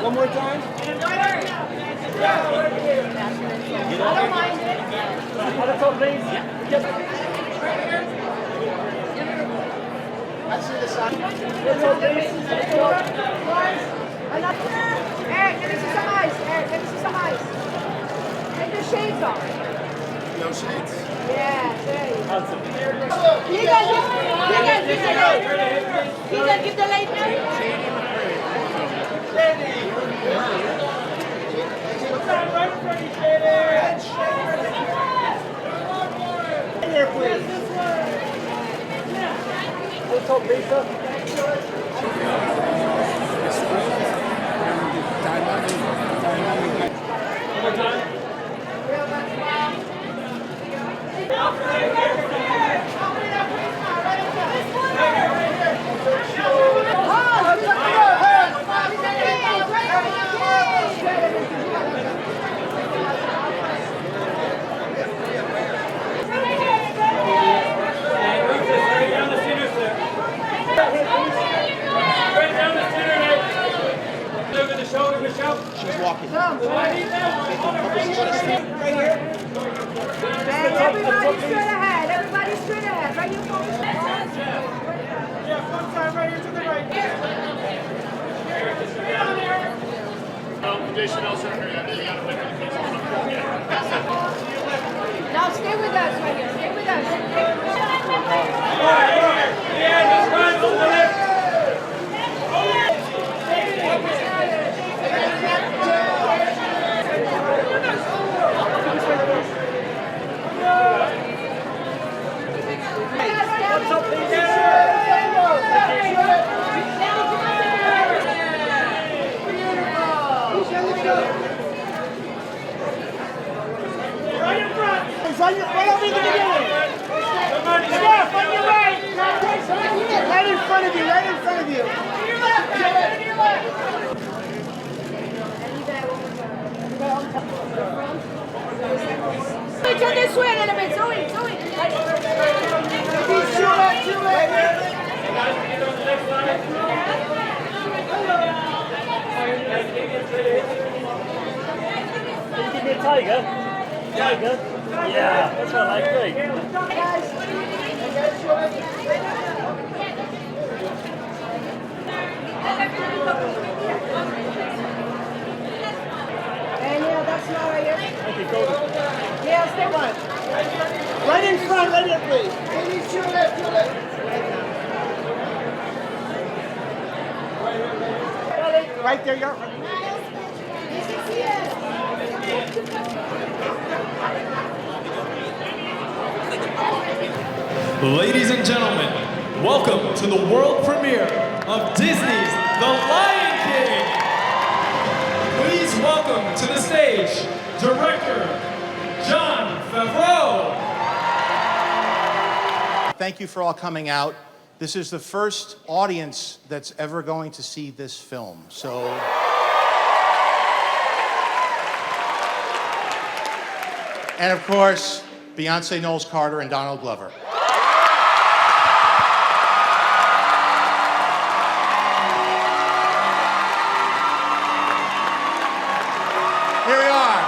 One more time. I don't mind it. That's all, please. Yep. I see the sign. That's all, please. Eric, let me see some eyes. Eric, let me see some eyes. Take your shades off. No shades. Yeah, there you go. Give the light now. Here, please. Let's hope, Lisa. She's walking. Right here. And everybody straight ahead. Everybody straight ahead. Right here, focus. Yeah, one time right here to the right. Jason Elson, Now stay with us right here. Stay with us. yeah, just run over the left. Right over the beginning. Steph, on your right. Right in front of you, right in front of you. To your left, guys, to your left. Turn this way a little bit. Zoe. Too late. tiger. Tiger. Yeah, that's what I like. Great. Hey, Neil, that's not right here. Okay, go. Neil, stay one. Right in front, right in, please. Right there, you're. Ladies and gentlemen, welcome to the world premiere of Disney's The Lion King. Please welcome to the stage, director Jon Favreau. Thank you for all coming out. This is the first audience that's ever going to see this film, so. And of course, Beyonce Knowles Carter and Donald Glover. Here we are,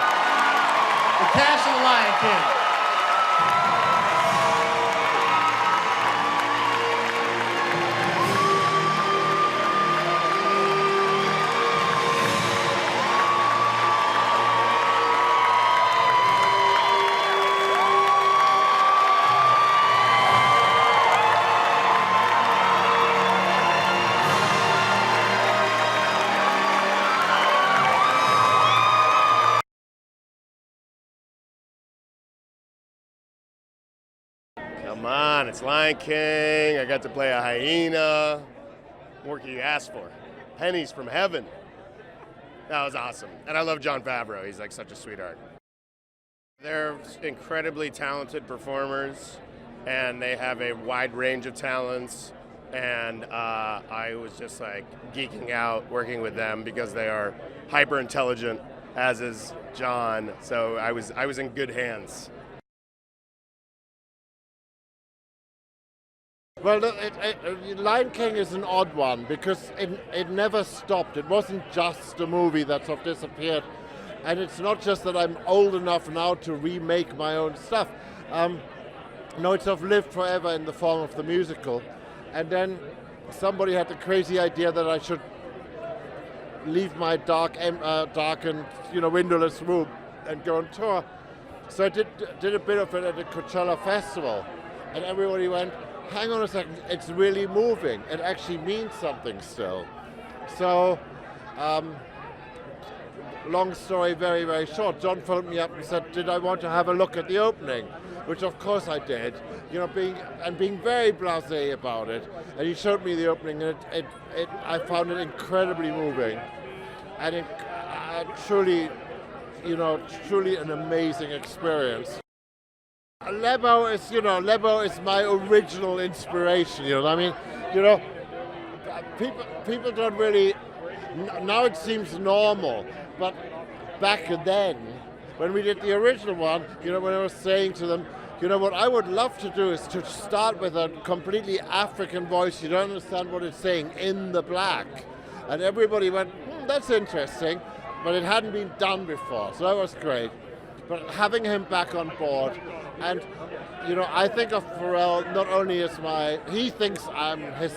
the cast of The Lion King. Come on, it's Lion King. I got to play a hyena. What more can you ask for? Pennies from heaven. That was awesome. And I love Jon Favreau. He's like such a sweetheart. They're incredibly talented performers, and they have a wide range of talents. And I was just like geeking out working with them because they are hyper intelligent, as is John. So I was in good hands. Well, Lion King is an odd one because it never stopped. It wasn't just a movie that sort of disappeared. And it's not just that I'm old enough now to remake my own stuff. No, it's sort of lived forever in the form of the musical. And then somebody had the crazy idea that I should leave my darkened, windowless room and go on tour. So I did a bit of it at the Coachella Festival. And everybody went, hang on a second, it's really moving. It actually means something still. So, long story very, very short. John phoned me up and said, did I want to have a look at the opening? Which of course I did, being very blasé about it. And he showed me the opening, and I found it incredibly moving. And it truly an amazing experience. Lebo is my original inspiration. People don't really. Now it seems normal, but back then, when we did the original one, when I was saying to them, what I would love to do is to start with a completely African voice. You don't understand what it's saying in the black, and everybody went, that's interesting, but it hadn't been done before, so that was great. But having him back on board. And, I think of Pharrell not only as he thinks I'm his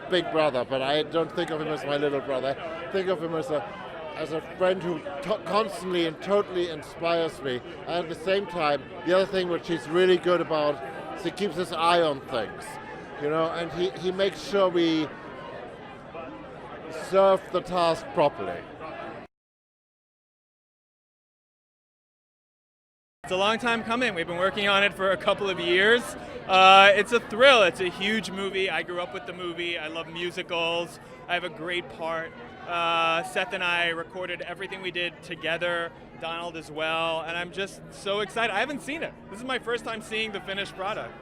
big brother, but I don't think of him as my little brother. I think of him as a friend who constantly and totally inspires me. And at the same time, the other thing which he's really good about is he keeps his eye on things, and he makes sure we serve the task properly. It's a long time coming. We've been working on it for a couple of years. It's a thrill. It's a huge movie. I grew up with the movie. I love musicals. I have a great part. Seth and I recorded everything we did together, Donald as well, and I'm just so excited. I haven't seen it. This is my first time seeing the finished product.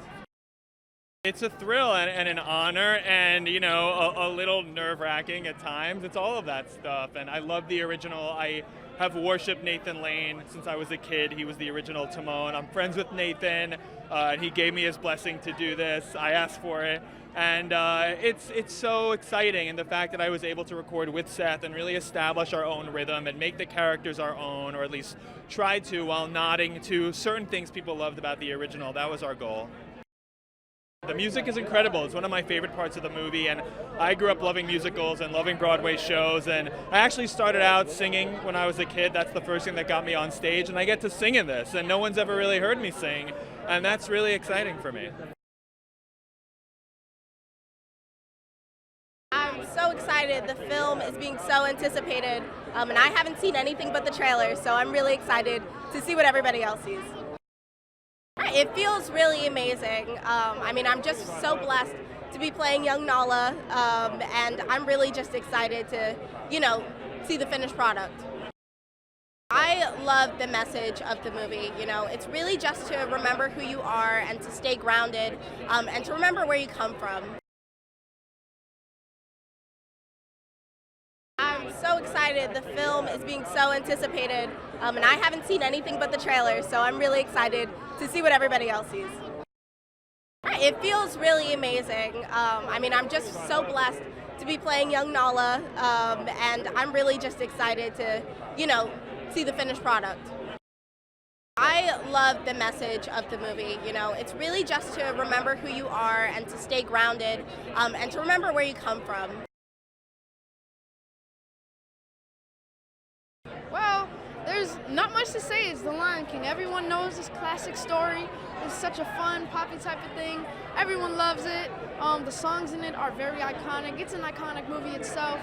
It's a thrill and an honor and, you know, a little nerve-wracking at times. It's all of that stuff. And I love the original. I have worshipped Nathan Lane since I was a kid. He was the original Timon. I'm friends with Nathan. And he gave me his blessing to do this. I asked for it. And it's so exciting. And the fact that I was able to record with Seth and really establish our own rhythm and make the characters our own, or at least try to, while nodding to certain things people loved about the original. That was our goal. The music is incredible. It's one of my favorite parts of the movie, and I grew up loving musicals and loving Broadway shows, and I actually started out singing when I was a kid. That's the first thing that got me on stage, and I get to sing in this, and no one's ever really heard me sing, and that's really exciting for me. I'm so excited. The film is being so anticipated, and I haven't seen anything but the trailer, so I'm really excited to see what everybody else sees. It feels really amazing. I mean, I'm just so blessed to be playing young Nala, and I'm really just excited to, you know, see the finished product. I love the message of the movie. You know, it's really just to remember who you are and to stay grounded, and to remember where you come from. I'm so excited. The film is being so anticipated, and I haven't seen anything but the trailer, so I'm really excited to see what everybody else sees. It feels really amazing. I mean, I'm just so blessed to be playing young Nala, and I'm really just excited to, you know, see the finished product. I love the message of the movie. You know, it's really just to remember who you are and to stay grounded, and to remember where you come from. Well, there's not much to say. It's The Lion King. Everyone knows this classic story. It's such a fun, poppy type of thing. Everyone loves it. The songs in it are very iconic. It's an iconic movie itself,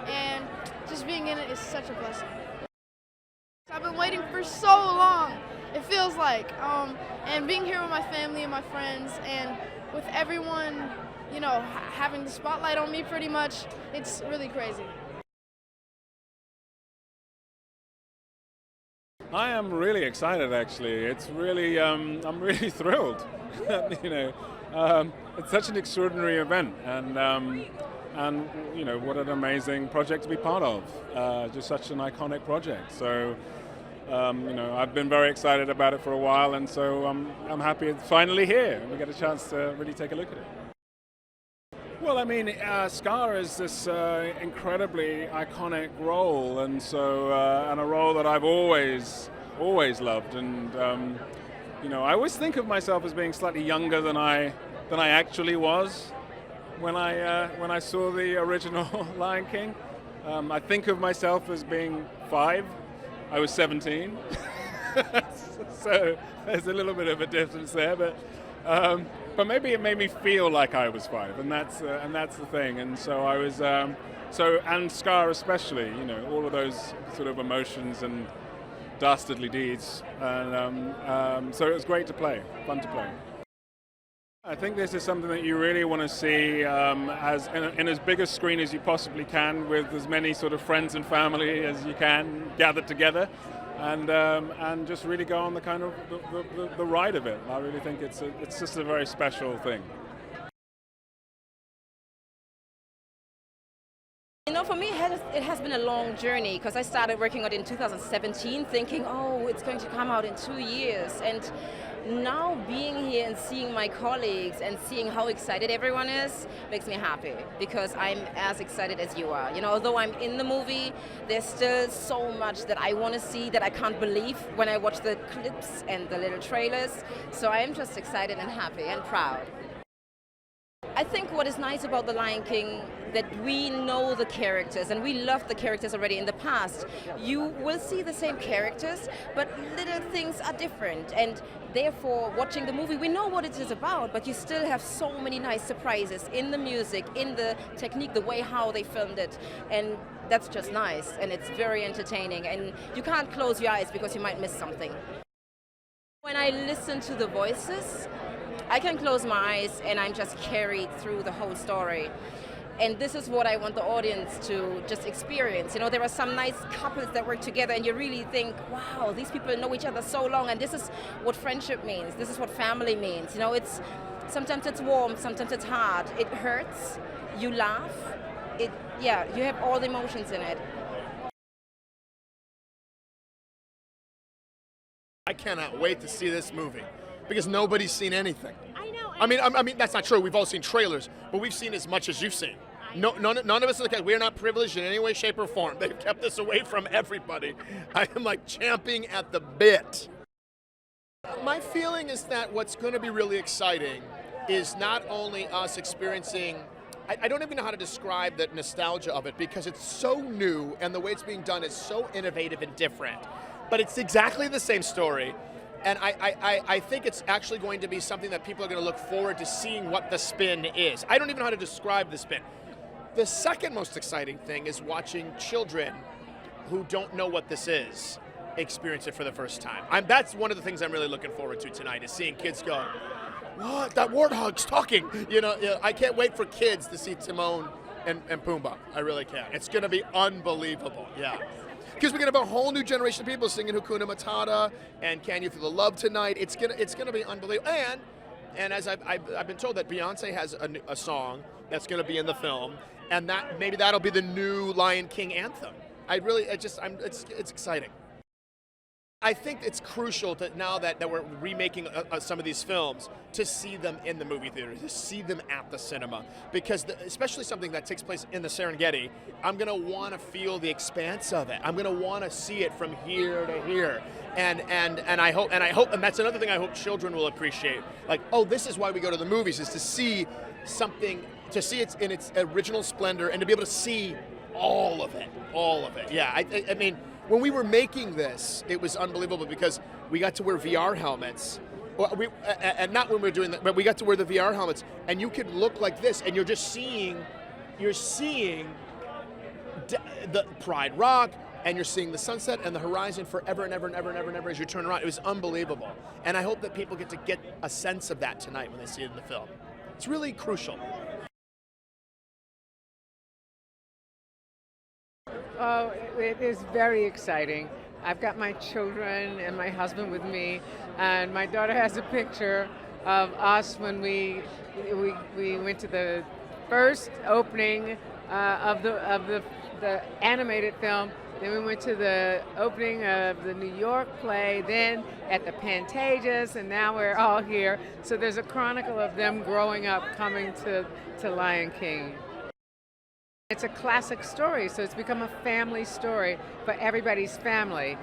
and just being in it is such a blessing. I've been waiting for so long, it feels like, and being here with my family and my friends, and with everyone, you know, having the spotlight on me pretty much, it's really crazy. I am really excited, actually. It's really, I'm really thrilled. You know, it's such an extraordinary event, and you know, what an amazing project to be part of. Just such an iconic project. So, you know, I've been very excited about it for a while, and so I'm happy it's finally here. We get a chance to really take a look at it. Well, I mean, Scar is this incredibly iconic role, and so and a role that I've always loved. And you know, I always think of myself as being slightly younger than I actually was when I saw the original Lion King. I think of myself as being 5. I was 17, so there's a little bit of a difference there, but maybe it made me feel like I was 5, and that's the thing. And so I was, and Scar especially, you know, all of those sort of emotions and dastardly deeds, and so it was great to play, fun to play. I think this is something that you really want to see as in as big a screen as you possibly can, with as many sort of friends and family as you can gathered together, and just really go on the kind of the ride of it. I really think it's just a very special thing. You know, for me, it has been a long journey, because I started working on it in 2017, thinking, oh, it's going to come out in 2 years. And now being here and seeing my colleagues and seeing how excited everyone is makes me happy, because I'm as excited as you are. You know, although I'm in the movie, there's still so much that I want to see that I can't believe when I watch the clips and the little trailers. So I'm just excited and happy and proud. I think what is nice about The Lion King, that we know the characters and we loved the characters already in the past. You will see the same characters, but little things are different, and therefore watching the movie we know what it is about, but you still have so many nice surprises in the music, in the technique, the way how they filmed it, and that's just nice, and it's very entertaining, and you can't close your eyes because you might miss something. When I listen to the voices, I can close my eyes and I'm just carried through the whole story. And this is what I want the audience to just experience. You know, there are some nice couples that work together and you really think, wow, these people know each other so long, and this is what friendship means. This is what family means. You know, it's sometimes it's warm, sometimes it's hard. It hurts, you laugh. Yeah, you have all the emotions in it. I cannot wait to see this movie because nobody's seen anything. I mean, that's not true. We've all seen trailers, but we've seen as much as you've seen. None of us in the cast, we are not privileged in any way, shape, or form. They've kept us away from everybody. I am like champing at the bit. My feeling is that what's going to be really exciting is not only us experiencing, I don't even know how to describe the nostalgia of it because it's so new and the way it's being done is so innovative and different. But it's exactly the same story. And I think it's actually going to be something that people are going to look forward to seeing what the spin is. I don't even know how to describe the spin. The second most exciting thing is watching children who don't know what this is experience it for the first time. That's one of the things I'm really looking forward to tonight, is seeing kids go, what? That warthog's talking. I can't wait for kids to see Timon and Pumbaa. I really can. It's going to be unbelievable, yeah. Because we're going to have a whole new generation of people singing Hakuna Matata and Can You Feel the Love Tonight. It's gonna be unbelievable. And as I've been told that Beyonce has a song that's going to be in the film, and that maybe that'll be the new Lion King anthem. It's exciting. I think it's crucial that now that we're remaking some of these films to see them in the movie theater, to see them at the cinema, because especially something that takes place in the Serengeti, I'm going to want to feel the expanse of it. I'm going to want to see it from here to here, and I hope, and that's another thing I hope children will appreciate. Like, oh, this is why we go to the movies, is to see something, to see it in its original splendor, and to be able to see all of it. Yeah, I mean. When we were making this, it was unbelievable because we got to wear VR helmets. And not when we were doing that, but we got to wear the VR helmets, and you could look like this, and you're seeing the Pride Rock, and you're seeing the sunset and the horizon forever and ever and ever and ever and ever as you turn around. It was unbelievable. And I hope that people get a sense of that tonight when they see it in the film. It's really crucial. Oh, it is very exciting. I've got my children and my husband with me, and my daughter has a picture of us when we went to the first opening of the animated film. Then we went to the opening of the New York play, then at the Pantages, and now we're all here. So there's a chronicle of them growing up coming to Lion King. It's a classic story, so it's become a family story for everybody's family.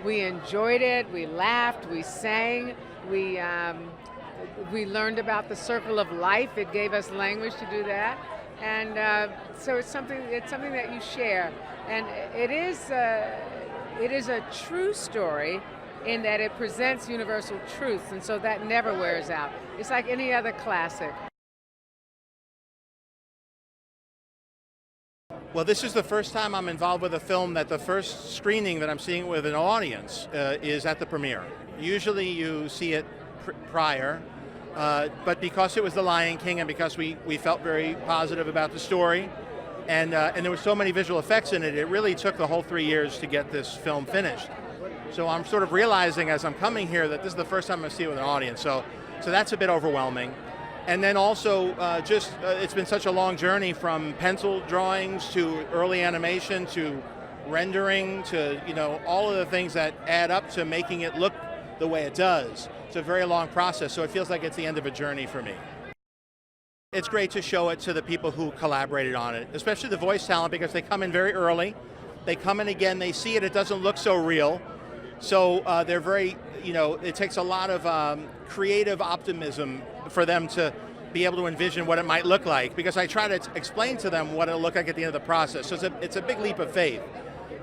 We enjoyed it, we laughed, we sang, we learned about the circle of life. It gave us language to do that, and so it's something that you share, and it is a true story in that it presents universal truths, and so that never wears out. It's like any other classic. Well, this is the first time I'm involved with a film that the first screening that I'm seeing with an audience is at the premiere. Usually you see it prior, but because it was The Lion King and because we felt very positive about the story, and there were so many visual effects in it, it really took the whole 3 years to get this film finished. So I'm sort of realizing as I'm coming here that this is the first time I see it with an audience, so that's a bit overwhelming. And then also, it's been such a long journey from pencil drawings to early animation to rendering to, all of the things that add up to making it look the way it does. It's a very long process, so it feels like it's the end of a journey for me. It's great to show it to the people who collaborated on it, especially the voice talent, because they come in very early. They come in again, they see it doesn't look so real. So they're very, it takes a lot of creative optimism for them to be able to envision what it might look like, because I try to explain to them what it'll look like at the end of the process. So it's a big leap of faith.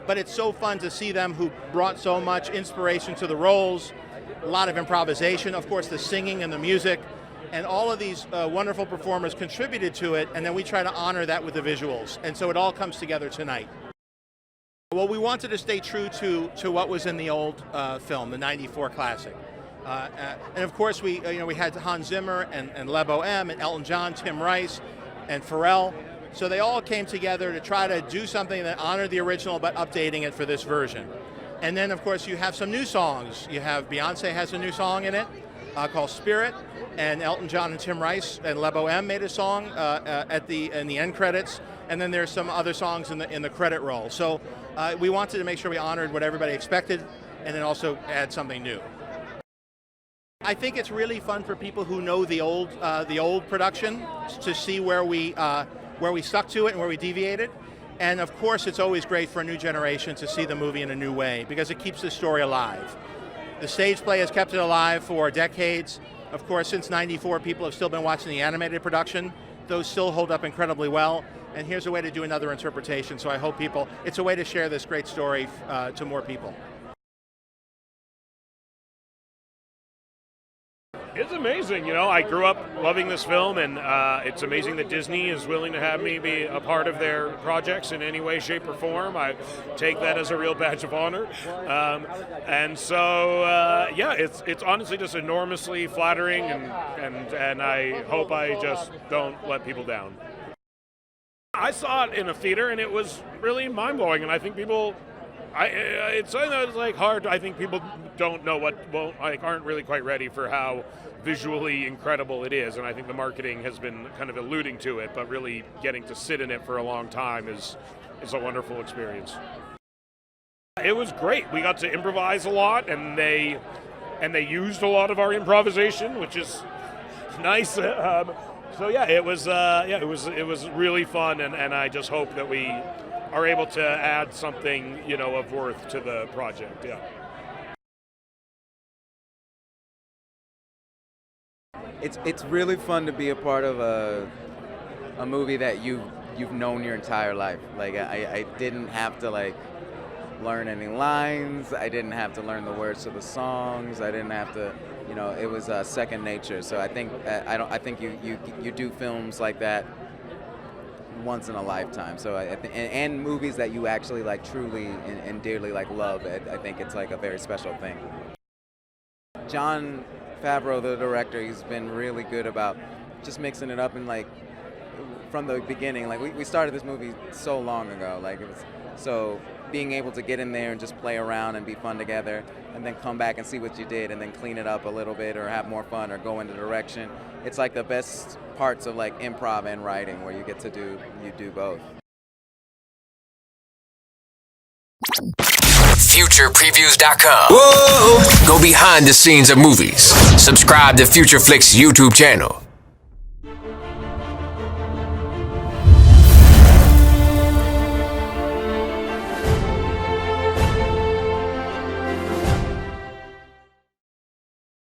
But it's so fun to see them who brought so much inspiration to the roles, a lot of improvisation, of course the singing and the music, and all of these wonderful performers contributed to it, and then we try to honor that with the visuals. And so it all comes together tonight. Well, we wanted to stay true to what was in the old film, the '94 classic. And of course, we had Hans Zimmer and Le Bohème and Elton John, Tim Rice, and Pharrell. So they all came together to try to do something that honored the original, but updating it for this version. And then, of course, you have some new songs. You have Beyonce has a new song in it. called Spirit, and Elton John and Tim Rice and Lebo M made a song in the end credits, and then there's some other songs in the credit roll. So we wanted to make sure we honored what everybody expected, and then also add something new. I think it's really fun for people who know the old production to see where we stuck to it and where we deviated. And of course, it's always great for a new generation to see the movie in a new way because it keeps the story alive. The stage play has kept it alive for decades. Of course, since '94, people have still been watching the animated production. Those still hold up incredibly well. And here's a way to do another interpretation. So I hope it's a way to share this great story to more people. It's amazing, you know. I grew up loving this film, and it's amazing that Disney is willing to have me be a part of their projects in any way, shape, or form. I take that as a real badge of honor, and so yeah, it's honestly just enormously flattering, and I hope I just don't let people down. I saw it in a theater, and it was really mind-blowing, and I think people. It's something that's like hard. I think people don't know aren't really quite ready for how visually incredible it is, and I think the marketing has been kind of alluding to it, but really getting to sit in it for a long time is a wonderful experience. It was great. We got to improvise a lot, and they used a lot of our improvisation, which is nice. So yeah, it was really fun, and I just hope that we are able to add something, you know, of worth to the project. Yeah. It's really fun to be a part of a movie that you've known your entire life. Like I didn't have to like learn any lines. I didn't have to learn the words to the songs. I didn't have to, you know, it was second nature. So I think I think you do films like that once in a lifetime. So and movies that you actually like truly and dearly like love. I think it's like a very special thing. Jon Favreau, the director, he's been really good about just mixing it up, and like from the beginning, like we started this movie so long ago, like it was, so being able to get in there and just play around and be fun together, and then come back and see what you did and then clean it up a little bit or have more fun or go into direction. It's like the best parts of like improv and writing where you get to do both. FuturePreviews.com. Whoa! Go behind the scenes of movies. Subscribe to Future Flicks YouTube channel.